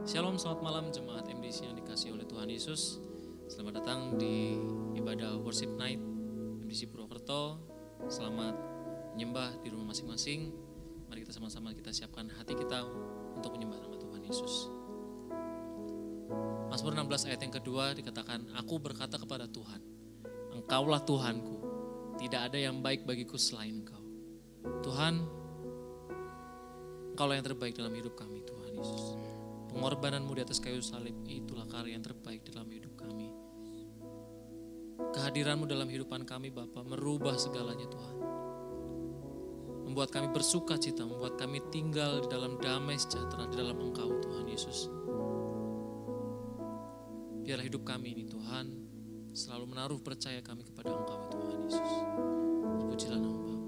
Shalom, selamat malam jemaat MDC yang dikasihi oleh Tuhan Yesus. Selamat datang di ibadah Worship Night MDC Purwokerto. Selamat menyembah di rumah masing-masing. Mari kita sama-sama siapkan hati kita untuk menyembah nama Tuhan Yesus. Mazmur 16 ayat yang kedua dikatakan, aku berkata kepada Tuhan, Engkaulah Tuhanku, tidak ada yang baik bagiku selain Engkau. Tuhan, Engkaulah yang terbaik dalam hidup kami, Tuhan Yesus. Pengorbananmu di atas kayu salib itulah karya yang terbaik dalam hidup kami. Kehadiranmu dalam kehidupan kami Bapa merubah segalanya Tuhan. Membuat kami bersuka cita, membuat kami tinggal di dalam damai sejahtera di dalam Engkau Tuhan Yesus. Biarlah hidup kami ini Tuhan selalu menaruh percaya kami kepada Engkau Tuhan Yesus. Terpujilah nama Bapa.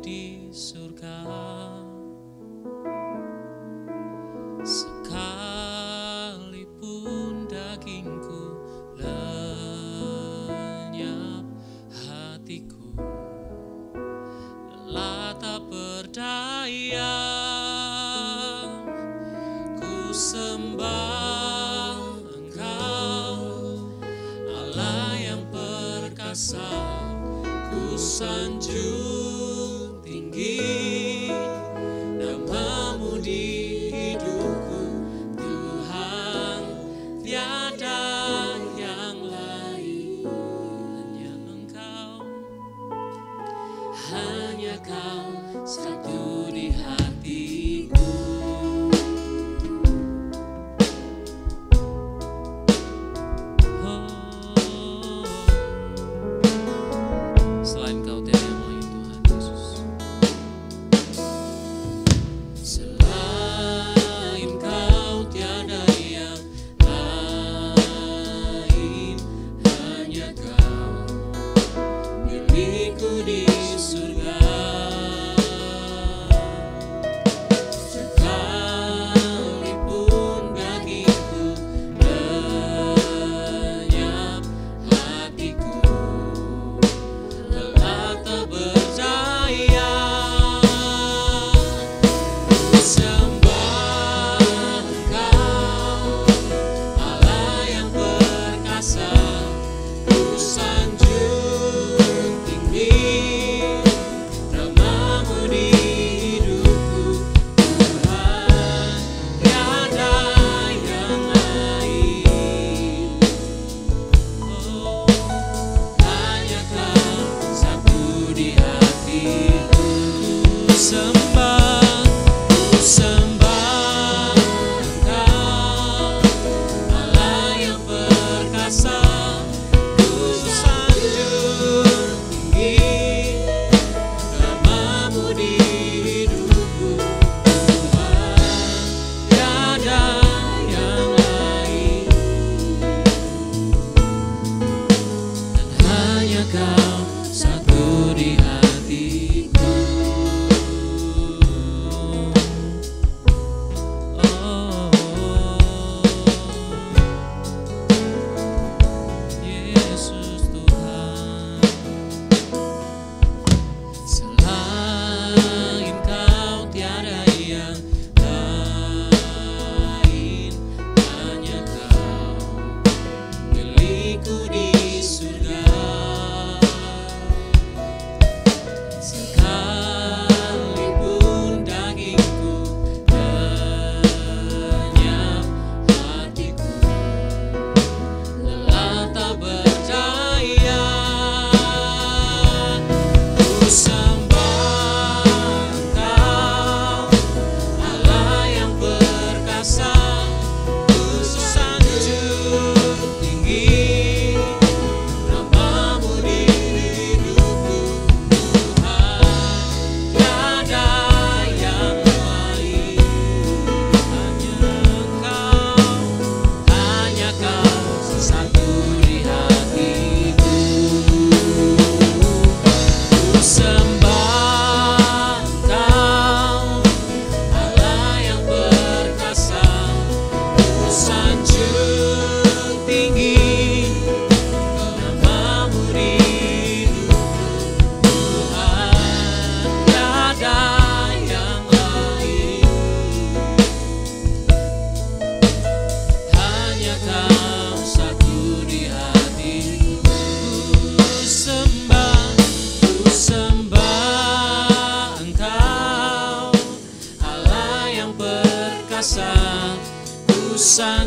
Di surga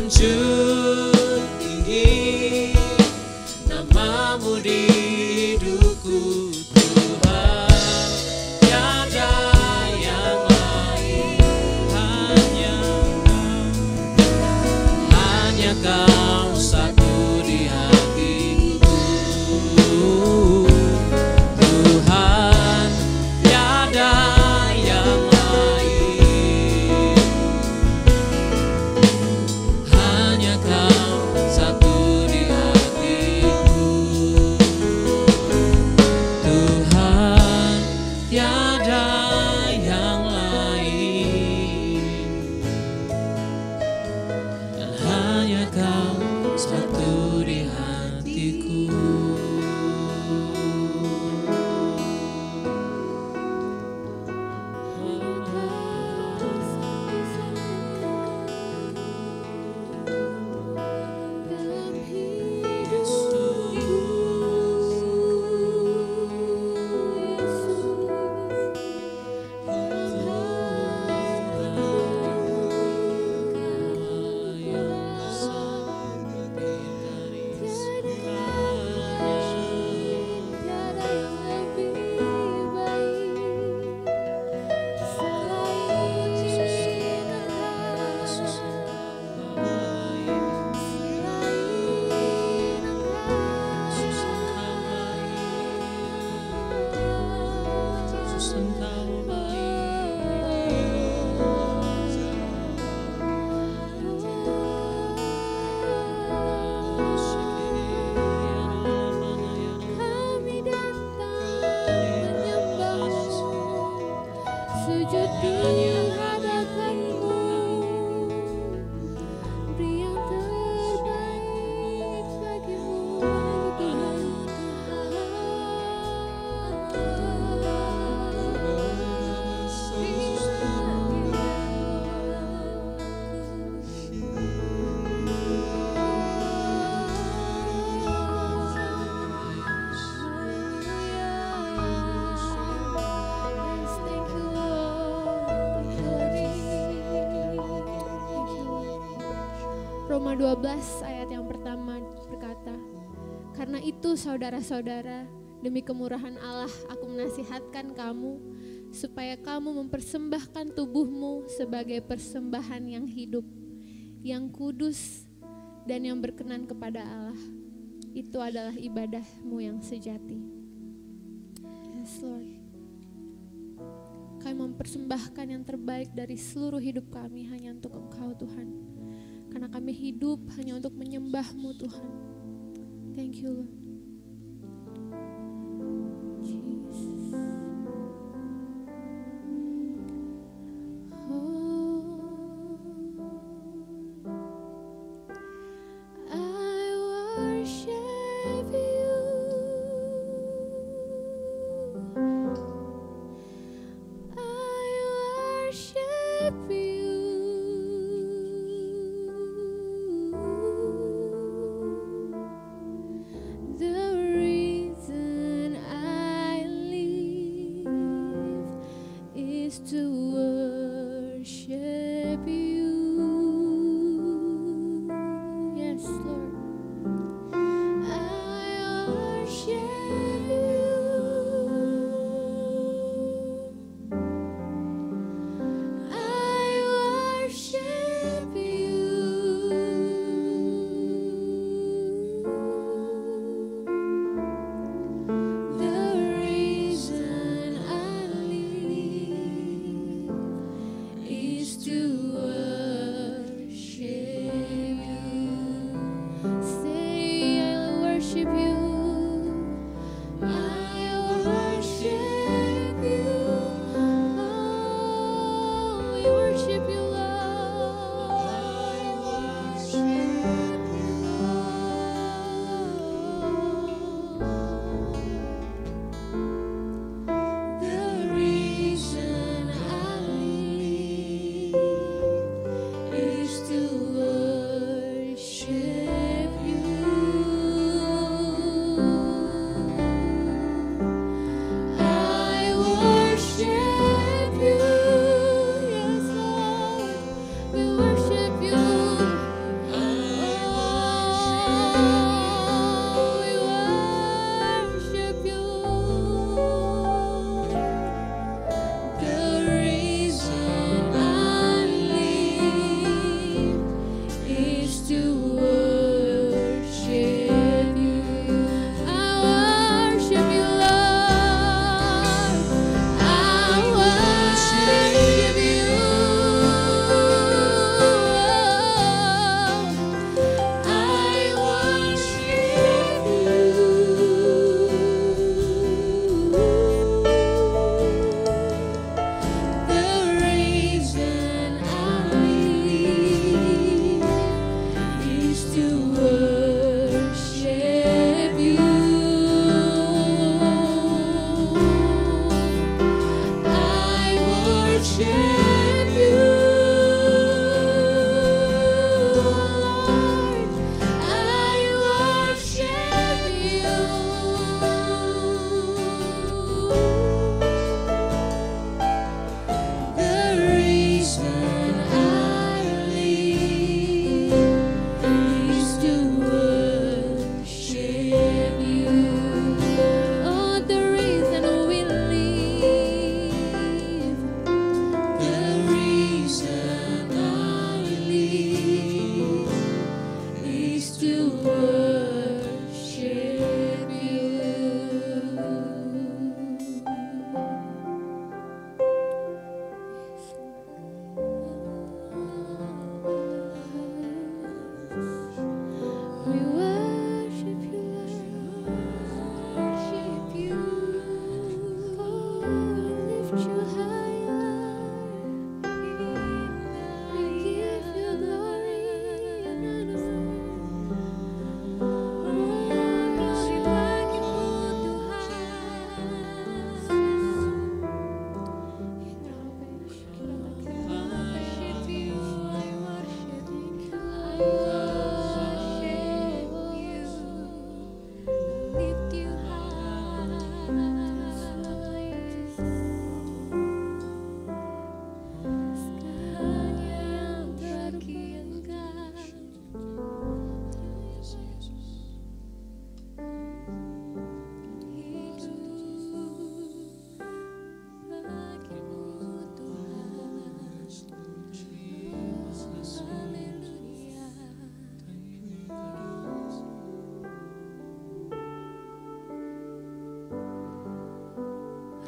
Menjunjung tinggi namamu di hidupku Tuhan, tiada yang lain, hanya Kau satu di hatiku Tuhan, tiada yang lain, hanya Kau satu di hatiku Tuhan, tiada yang lain, dan hanya Kau satu di hatiku. Sujud di hadapan-Mu, beri yang terbaik bagi-Mu Tuhan. Roma 12 ayat yang pertama berkata, karena itu saudara-saudara, demi kemurahan Allah aku menasihatkan kamu, supaya kamu mempersembahkan tubuhmu sebagai persembahan yang hidup, yang kudus, dan yang berkenan kepada Allah. Itu adalah ibadahmu yang sejati. Yes Lord. Kami mempersembahkan yang terbaik dari seluruh hidup kami hanya untuk Engkau Tuhan. Karena kami hidup hanya untuk menyembah-Mu Tuhan. Thank you Lord. Jesus. I worship You. I worship You.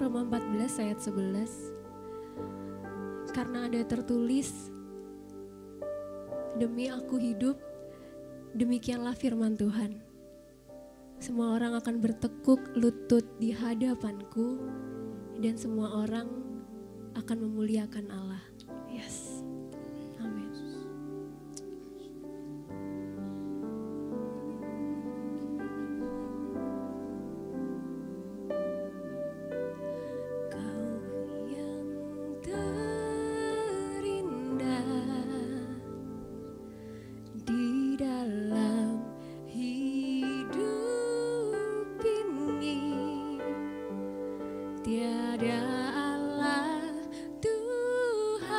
Roma 14 ayat 11. Karena ada tertulis, demi aku hidup, demikianlah firman Tuhan. Semua orang akan bertekuk lutut di hadapanku dan semua orang akan memuliakan Allah. Yes. Amin. Tiada Allah Tuhan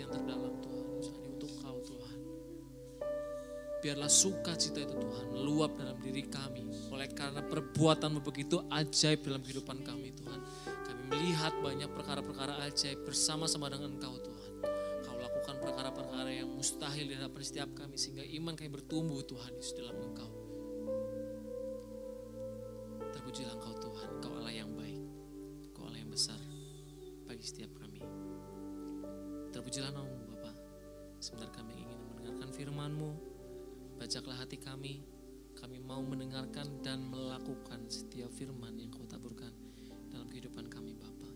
yang terdalam Tuhan Yesus, hanya untuk Engkau Tuhan. Biarlah sukacita itu Tuhan meluap dalam diri kami, oleh karena perbuatan-Mu begitu ajaib dalam kehidupan kami Tuhan. Kami melihat banyak perkara-perkara ajaib bersama-sama dengan Engkau Tuhan. Kau lakukan perkara-perkara yang mustahil di hadapan setiap kami, sehingga iman kami bertumbuh Tuhan Yesus dalam Engkau. Terpujilah Engkau Tuhan, Engkau Allah yang baik, Engkau Allah yang besar bagi setiap kami. Terpujilah nama-Mu Bapa. Sebentar kami ingin mendengarkan firman-Mu. Bajaklah hati kami mau mendengarkan dan melakukan setiap firman yang Kau taburkan dalam kehidupan kami Bapa.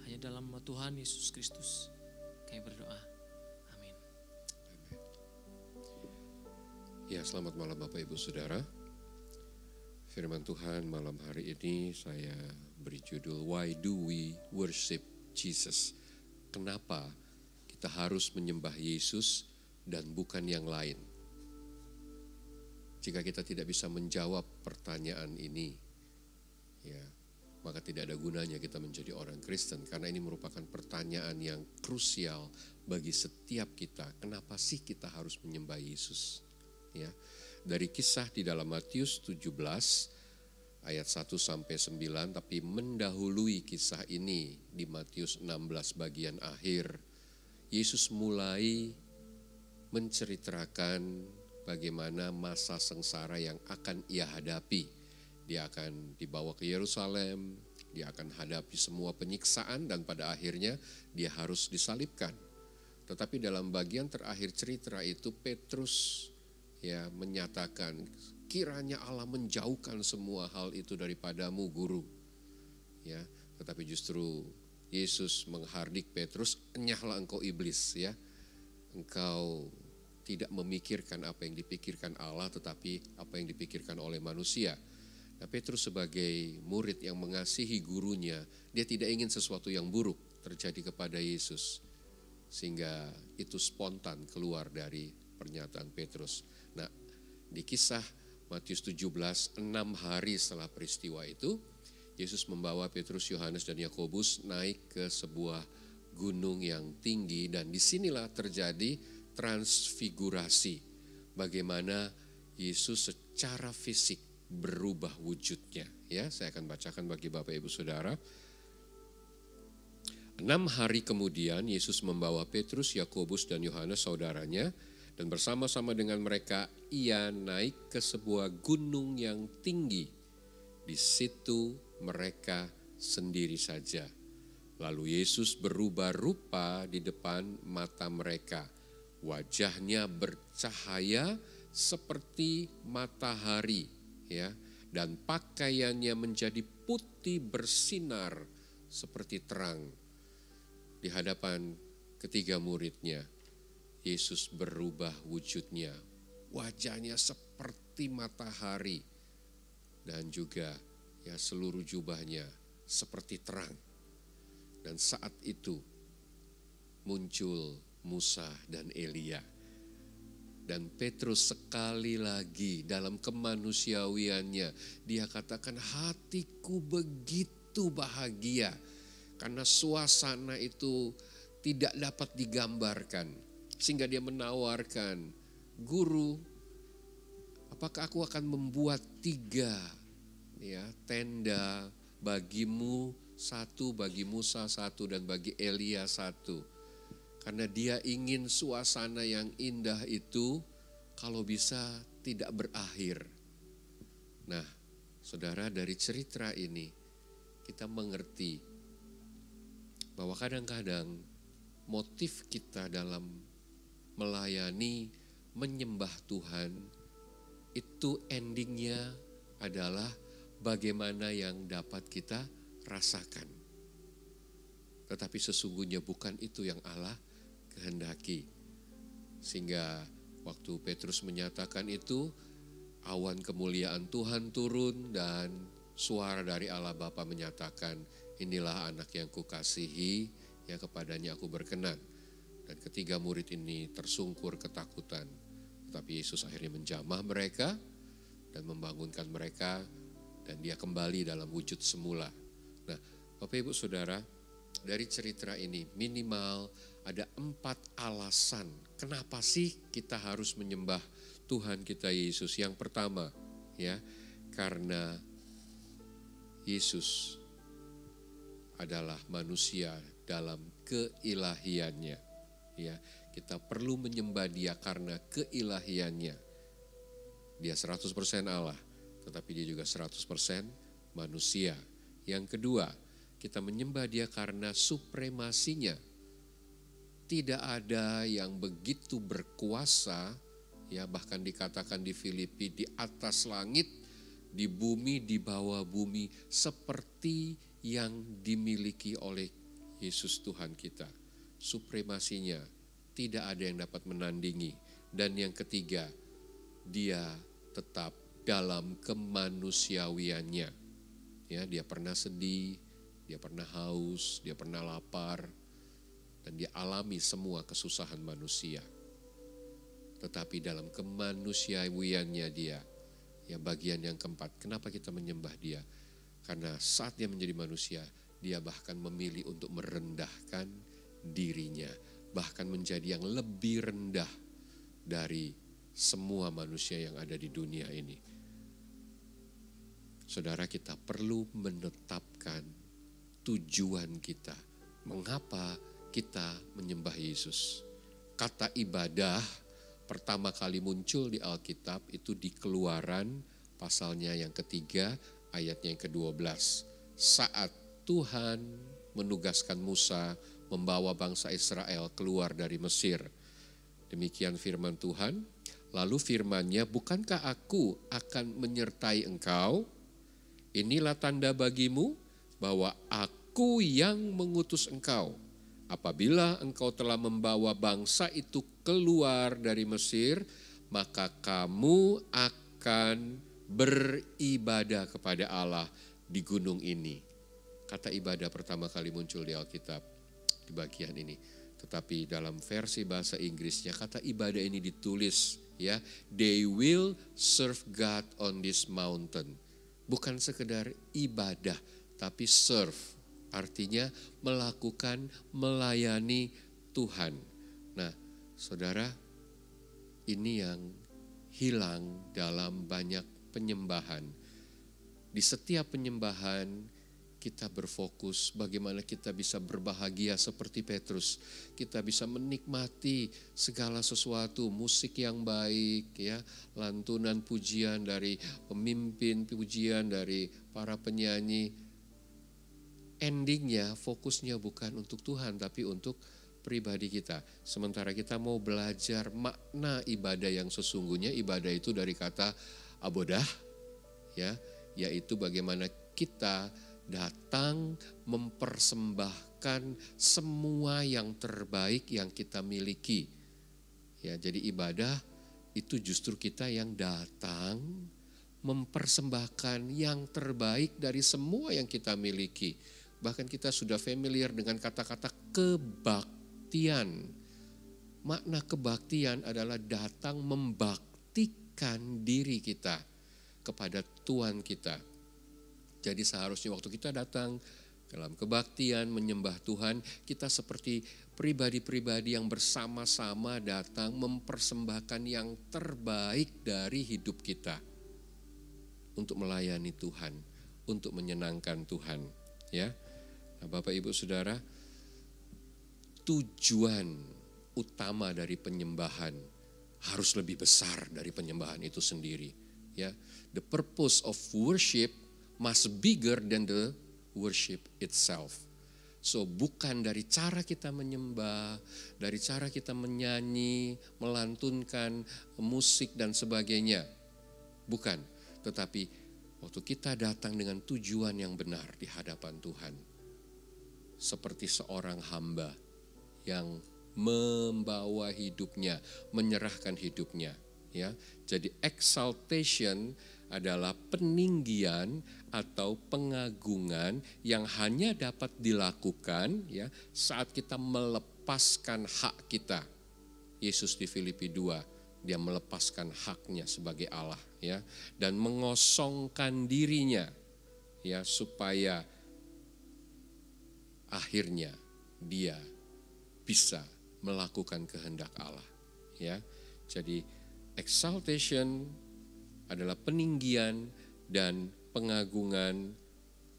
Hanya dalam nama Tuhan Yesus Kristus kami berdoa. Amin. Ya, selamat malam Bapak Ibu Saudara. Firman Tuhan malam hari ini saya beri judul Why Do We Worship Jesus? Kenapa kita harus menyembah Yesus dan bukan yang lain? Jika kita tidak bisa menjawab pertanyaan ini, ya, maka tidak ada gunanya kita menjadi orang Kristen, karena ini merupakan pertanyaan yang krusial bagi setiap kita. Kenapa sih kita harus menyembah Yesus? Ya, dari kisah di dalam Matius 17 ayat 1 sampai 9, tapi mendahului kisah ini di Matius 16 bagian akhir, Yesus mulai menceritakan bagaimana masa sengsara yang akan ia hadapi. Dia akan dibawa ke Yerusalem, dia akan hadapi semua penyiksaan dan pada akhirnya dia harus disalibkan. Tetapi dalam bagian terakhir cerita itu Petrus ya menyatakan, kiranya Allah menjauhkan semua hal itu daripadamu guru. Ya, tetapi justru Yesus menghardik Petrus, enyahlah engkau iblis ya. Engkau tidak memikirkan apa yang dipikirkan Allah, tetapi apa yang dipikirkan oleh manusia. Nah, Petrus sebagai murid yang mengasihi gurunya, dia tidak ingin sesuatu yang buruk terjadi kepada Yesus. Sehingga itu spontan keluar dari pernyataan Petrus. Nah, di kisah Matius 17, 6 hari setelah peristiwa itu, Yesus membawa Petrus, Yohanes, dan Yakobus naik ke sebuah gunung yang tinggi, dan disinilah terjadi transfigurasi, bagaimana Yesus secara fisik berubah wujudnya. Ya, saya akan bacakan bagi Bapak Ibu Saudara. 6 hari kemudian Yesus membawa Petrus, Yakobus, dan Yohanes saudaranya, dan bersama-sama dengan mereka ia naik ke sebuah gunung yang tinggi. Di situ mereka sendiri saja. Lalu Yesus berubah rupa di depan mata mereka. Wajahnya bercahaya seperti matahari, ya, dan pakaiannya menjadi putih bersinar seperti terang. Di hadapan ketiga muridnya, Yesus berubah wujudnya, wajahnya seperti matahari, dan juga ya seluruh jubahnya seperti terang. Dan saat itu muncul Musa dan Elia. Dan Petrus sekali lagi dalam kemanusiawiannya, dia katakan, hatiku begitu bahagia karena suasana itu tidak dapat digambarkan. Sehingga dia menawarkan, guru, apakah aku akan membuat 3 ya, tenda bagimu 1, bagi Musa 1, dan bagi Elia 1. Karena dia ingin suasana yang indah itu kalau bisa tidak berakhir. Nah, saudara, dari cerita ini kita mengerti bahwa kadang-kadang motif kita dalam melayani, menyembah Tuhan, itu endingnya adalah bagaimana yang dapat kita rasakan. Tetapi sesungguhnya bukan itu yang Allah kehendaki. Sehingga waktu Petrus menyatakan itu, awan kemuliaan Tuhan turun dan suara dari Allah Bapa menyatakan, inilah anak yang kukasihi, ya kepadanya aku berkenan. Dan ketiga murid ini tersungkur ketakutan. Tetapi Yesus akhirnya menjamah mereka dan membangunkan mereka, dan dia kembali dalam wujud semula. Nah, Bapak Ibu Saudara, dari cerita ini minimal ada 4 alasan kenapa sih kita harus menyembah Tuhan kita Yesus. Yang pertama, ya, karena Yesus adalah manusia dalam keilahiannya. Ya, kita perlu menyembah Dia karena keilahiannya. Dia 100% Allah, tetapi Dia juga 100% manusia. Yang kedua, kita menyembah Dia karena supremasinya. Tidak ada yang begitu berkuasa, ya, bahkan dikatakan di Filipi, di atas langit, di bumi, di bawah bumi, seperti yang dimiliki oleh Yesus Tuhan kita. Supremasinya tidak ada yang dapat menandingi. Dan yang ketiga, Dia tetap dalam kemanusiawiannya. Ya, Dia pernah sedih, Dia pernah haus, Dia pernah lapar, dan Dia alami semua kesusahan manusia. Tetapi dalam kemanusiawiannya Dia, ya, bagian yang keempat, kenapa kita menyembah Dia? Karena saat Dia menjadi manusia, Dia bahkan memilih untuk merendahkan dirinya, bahkan menjadi yang lebih rendah dari semua manusia yang ada di dunia ini. Saudara, kita perlu menetapkan tujuan kita. Mengapa kita menyembah Yesus? Kata ibadah pertama kali muncul di Alkitab itu di Keluaran pasalnya yang ketiga, ayatnya yang ke-12. Saat Tuhan menugaskan Musa membawa bangsa Israel keluar dari Mesir. Demikian firman Tuhan. Lalu firman-Nya, bukankah aku akan menyertai engkau? Inilah tanda bagimu bahwa aku yang mengutus engkau. Apabila engkau telah membawa bangsa itu keluar dari Mesir, maka kamu akan beribadah kepada Allah di gunung ini. Kata ibadah pertama kali muncul di Alkitab di bagian ini. Tetapi dalam versi bahasa Inggrisnya kata ibadah ini ditulis, ya, they will serve God on this mountain. Bukan sekedar ibadah, tapi serve. Artinya melakukan, melayani Tuhan. Nah, saudara, ini yang hilang dalam banyak penyembahan. Di setiap penyembahan kita berfokus bagaimana kita bisa berbahagia seperti Petrus. Kita bisa menikmati segala sesuatu, musik yang baik, ya, lantunan pujian dari pemimpin, pujian dari para penyanyi. Endingnya fokusnya bukan untuk Tuhan tapi untuk pribadi kita. Sementara kita mau belajar makna ibadah yang sesungguhnya, ibadah itu dari kata abodah, ya, yaitu bagaimana kita datang mempersembahkan semua yang terbaik yang kita miliki. Ya, jadi ibadah itu justru kita yang datang mempersembahkan yang terbaik dari semua yang kita miliki. Bahkan kita sudah familiar dengan kata-kata kebaktian. Makna kebaktian adalah datang membaktikan diri kita kepada Tuhan kita. Jadi seharusnya waktu kita datang dalam kebaktian menyembah Tuhan, kita seperti pribadi-pribadi yang bersama-sama datang mempersembahkan yang terbaik dari hidup kita untuk melayani Tuhan, untuk menyenangkan Tuhan, ya. Nah, Bapak Ibu Saudara, tujuan utama dari penyembahan harus lebih besar dari penyembahan itu sendiri, ya. The purpose of worship must bigger than the worship itself. So bukan dari cara kita menyembah, dari cara kita menyanyi, melantunkan musik dan sebagainya. Bukan, tetapi waktu kita datang dengan tujuan yang benar di hadapan Tuhan. Seperti seorang hamba yang membawa hidupnya, menyerahkan hidupnya, ya. Jadi exaltation adalah peninggian atau pengagungan yang hanya dapat dilakukan, ya, saat kita melepaskan hak kita. Yesus di Filipi 2, dia melepaskan haknya sebagai Allah, ya, dan mengosongkan dirinya, ya, supaya akhirnya dia bisa melakukan kehendak Allah. Ya, jadi exaltation adalah peninggian dan pengagungan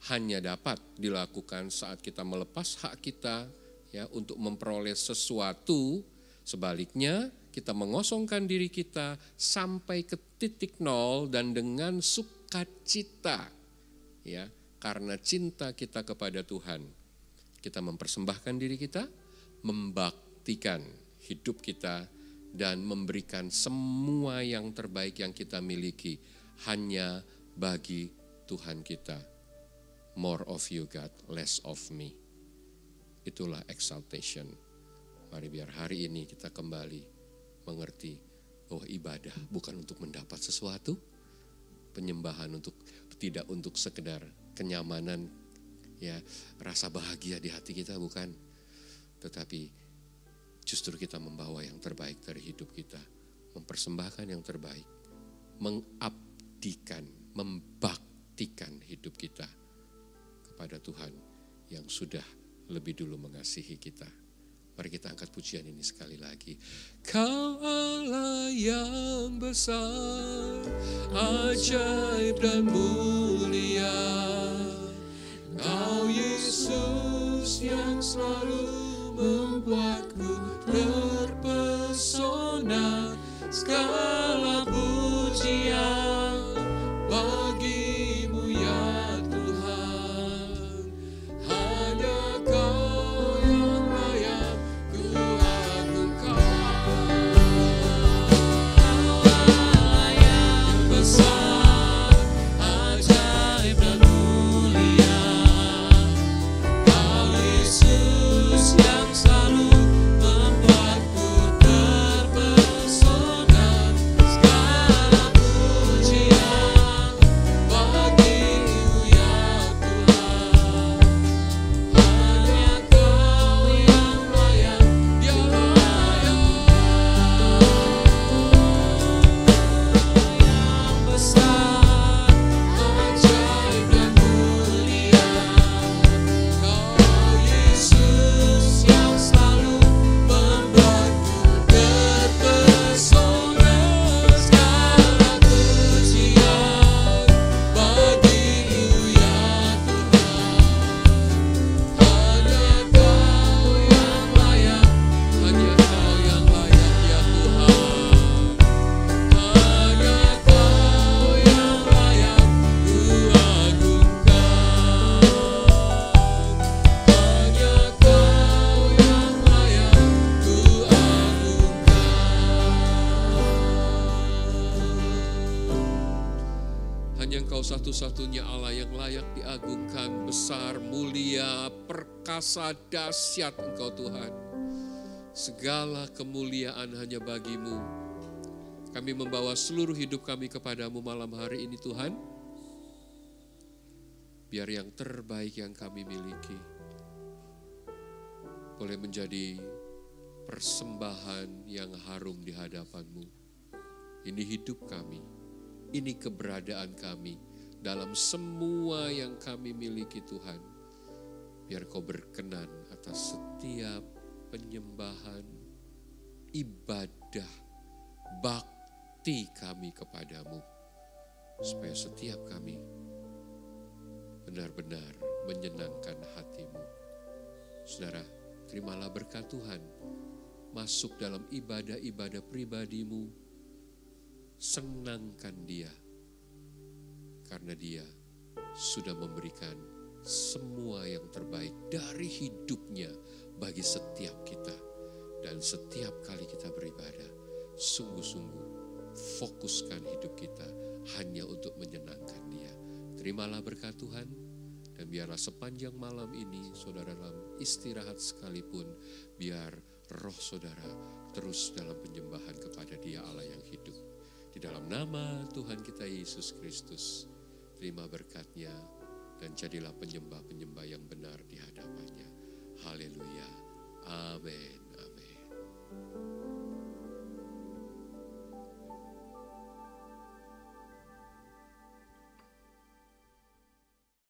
hanya dapat dilakukan saat kita melepas hak kita ya untuk memperoleh sesuatu. Sebaliknya, kita mengosongkan diri kita sampai ke titik nol dan dengan sukacita ya, karena cinta kita kepada Tuhan, kita mempersembahkan diri kita, membaktikan hidup kita dan memberikan semua yang terbaik yang kita miliki hanya bagi Tuhan kita. More of you God, less of me. Itulah exaltation. Mari biar hari ini kita kembali mengerti bahwa ibadah bukan untuk mendapat sesuatu, penyembahan tidak untuk sekedar kenyamanan ya, rasa bahagia di hati kita, bukan, tetapi justru kita membawa yang terbaik dari hidup kita, mempersembahkan yang terbaik, mengabdikan, membaktikan hidup kita kepada Tuhan yang sudah lebih dulu mengasihi kita. Mari kita angkat pujian ini sekali lagi. Kau Allah yang besar, ajaib dan mulia. Kau Yesus yang selalu membuatku terpesona. Segala pujian bagimu ya Tuhan. Hanya Kau yang layak ku agungkan. Allah yang besar, ajaib dan mulia. Kau Yesus yang selalu membuatku terpesona. Segala pujian bagimu ya Tuhan. Hanya Kau yang layak, Dia layak. Yang besar, ajaib dan mulia. Kau Yesus yang selalu membuatku terpesona. Segala pujian bagimu ya Tuhan. Hanya Kau yang layak, hanya Kau yang layak ya Tuhan. Hanya Kau yang layak ku agungkan. Hanya Kau yang layak ku agungkan. Hanya Engkau satu-satunya Allah yang layak diagungkan, besar, mulia, perkasa, dahsyat Engkau Tuhan. Segala kemuliaan hanya bagi-Mu. Kami membawa seluruh hidup kami kepadamu malam hari ini Tuhan. Biar yang terbaik yang kami miliki boleh menjadi persembahan yang harum di hadapan-Mu. Ini hidup kami, ini keberadaan kami dalam semua yang kami miliki Tuhan. Biar Kau berkenan atas setiap penyembahan, ibadah, bakti kami kepadamu. Supaya setiap kami benar-benar menyenangkan hati-Mu. Saudara, terimalah berkat Tuhan. Masuk dalam ibadah-ibadah pribadi-Mu. Senangkan Dia. Karena Dia sudah memberikan semua yang terbaik dari hidupnya bagi setiap kita. Dan setiap kali kita beribadah, sungguh-sungguh fokuskan hidup kita hanya untuk menyenangkan Dia. Terimalah berkat Tuhan, dan biarlah sepanjang malam ini saudara dalam istirahat sekalipun, biar roh saudara terus dalam penyembahan kepada Dia Allah yang hidup. Di dalam nama Tuhan kita Yesus Kristus, terima berkat-Nya dan jadilah penyembah-penyembah yang benar di hadapan-Nya. Haleluya. Amin.